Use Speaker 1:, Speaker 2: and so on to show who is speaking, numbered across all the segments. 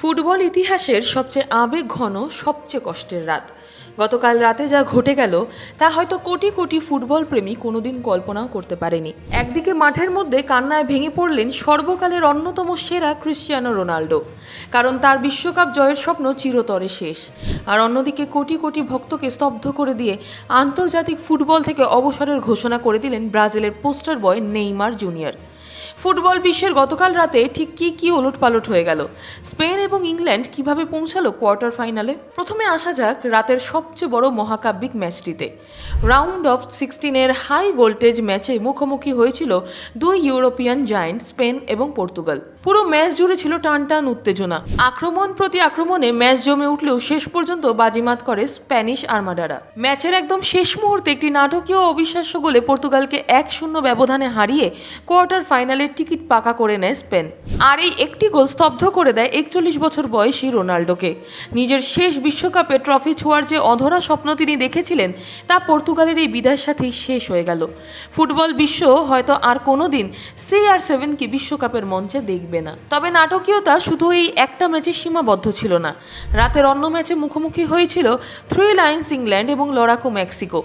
Speaker 1: Football ইতিহাসের সবচেয়ে আবেগঘন সবচেয়ে কষ্টের রাত। গতকাল রাতে যা ঘটে গেল তা হয়তো কোটি কোটি ফুটবল প্রেমী কোনোদিন কল্পনাও করতে পারেনি। একদিকে মাঠের মধ্যে কান্নায় ভেঙে পড়লেন সর্বকালের অন্যতম সেরা ক্রিশ্চিয়ানো রোনাল্ডো, কারণ তার বিশ্বকাপ জয়ের স্বপ্ন চিরতরে শেষ। আর অন্যদিকে কোটি কোটি ভক্তকে স্তব্ধ করে দিয়ে আন্তর্জাতিক ফুটবল থেকে অবসরের ঘোষণা করে দিলেন ব্রাজিলের পোস্টার বয় নেইমার জুনিয়র। ফুটবল বিশ্বের গতকাল রাতে ঠিক কি ওলটপালট হয়ে গেল, স্পেন এবং ইংল্যান্ড কিভাবে পৌঁছালো কোয়ার্টার ফাইনালে। প্রথমে আসা যাক রাতের সবচেয়ে বড় মহাকাব্যিক ম্যাচটিতে। রাউন্ড অফ 16-এর হাই ভোল্টেজ ম্যাচে মুখোমুখি হয়েছিল দুই ইউরোপিয়ান জায়ান্ট স্পেন এবং পর্তুগাল। পুরো ম্যাচ জুড়ে ছিল টানটান উত্তেজনা, আক্রমণ প্রতি আক্রমণে ম্যাচ জমে উঠলেও শেষ পর্যন্ত বাজিমাত করে স্প্যানিশ আর্মাডারা। ম্যাচের একদম শেষ মুহূর্তে একটি নাটকীয় অবিশ্বাস্য গোলে পর্তুগালকে 1-0 ব্যবধানে হারিয়ে কোয়ার্টার ফাইনালের টিকিট পাকা করে নেয় স্পেন। আর এই একটি গোল স্তব্ধ করে দেয় 41 বছর বয়সী রোনাল্ডোকে। নিজের শেষ বিশ্বকাপে ট্রফি ছোঁয়ার যে অধরা স্বপ্ন তিনি দেখেছিলেন তা পর্তুগালের এই বিদায়ের সাথেই শেষ হয়ে গেল। ফুটবল বিশ্ব হয়তো আর কোনোদিন CR7 বিশ্বকাপের মঞ্চে দেখবে না। তবে নাটকীয়তা শুধু এই একটা ম্যাচে সীমাবদ্ধ ছিল না। রাতের অন্য ম্যাচে মুখোমুখি হয়েছিল থ্রি লায়ন্স ইংল্যান্ড এবং লড়াকু মেক্সিকো।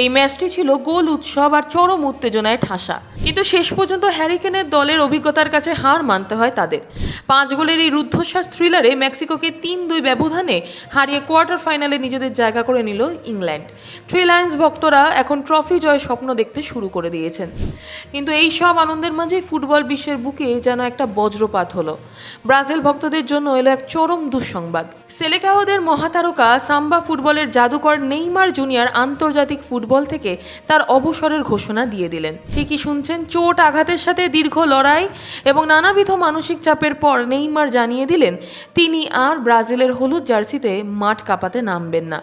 Speaker 1: এই ম্যাচটি ছিল গোল উৎসব আর চরম উত্তেজনায় ঠাসা, কিন্তু শেষ পর্যন্ত হ্যারি কেনের দলের অভিজ্ঞতার কাছে হার মানতে হয় তাদের। 5 গোলের এই রুদ্ধশ্বাস থ্রিলারে মেক্সিকোকে 3-2 ব্যবধানে হারিয়ে কোয়ার্টার ফাইনালে নিজেদের জায়গা করে নিল ইংল্যান্ড। থ্রি লায়ন্স ভক্তরা এখন ট্রফি জয়ের স্বপ্ন দেখতে শুরু করে দিয়েছেন। কিন্তু এই সব আনন্দের মাঝেই ফুটবল বিশ্বের বুকে যেন একটা বজ্রপাত হলো। ব্রাজিল ভক্তদের জন্য এলো এক চরম দুঃসংবাদ। সেলেকাওদের মহাতারকা সাম্বা ফুটবলের জাদুকর নেইমার জুনিয়র আন্তর্জাতিক ফুটবল থেকে তার অবসরের ঘোষণা দিয়ে দিলেন। ঠিকই শুনছেন, চোট আঘাতের সাথে দীর্ঘ লড়াই এবং নানাবিধ মানসিক চাপের পর নেইমার জানিয়ে দিলেন তিনি আর ব্রাজিলের হলুদ জার্সিতে মাঠ কাঁপাতে নামবেন না।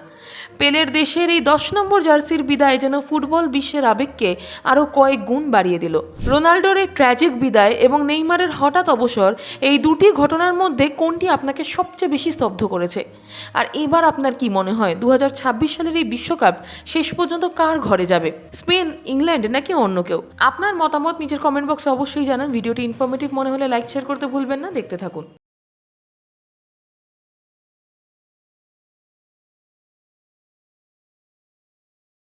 Speaker 1: পেলের দেশের এই 10 নম্বর জার্সির বিদায় যেন ফুটবল বিশ্বের আবেগকে আরও কয়েক গুণ বাড়িয়ে দিল। রোনাল্ডোর এই ট্র্যাজিক বিদায় এবং নেইমারের হঠাৎ অবসর, এই দুটি ঘটনার মধ্যে কোনটি আপনাকে সবচেয়ে বেশি স্তব্ধ করেছে? আর এবার আপনার কি মনে হয় 2026 সালের এই বিশ্বকাপ শেষ পর্যন্ত কার ঘরে যাবে, স্পেন, ইংল্যান্ড নাকি অন্য কেউ? আপনার মতামত নিজের কমেন্ট বক্সে অবশ্যই জানান। ভিডিওটি ইনফরমেটিভ মনে হলে লাইক শেয়ার করতে ভুলবেন না। দেখতে থাকুন।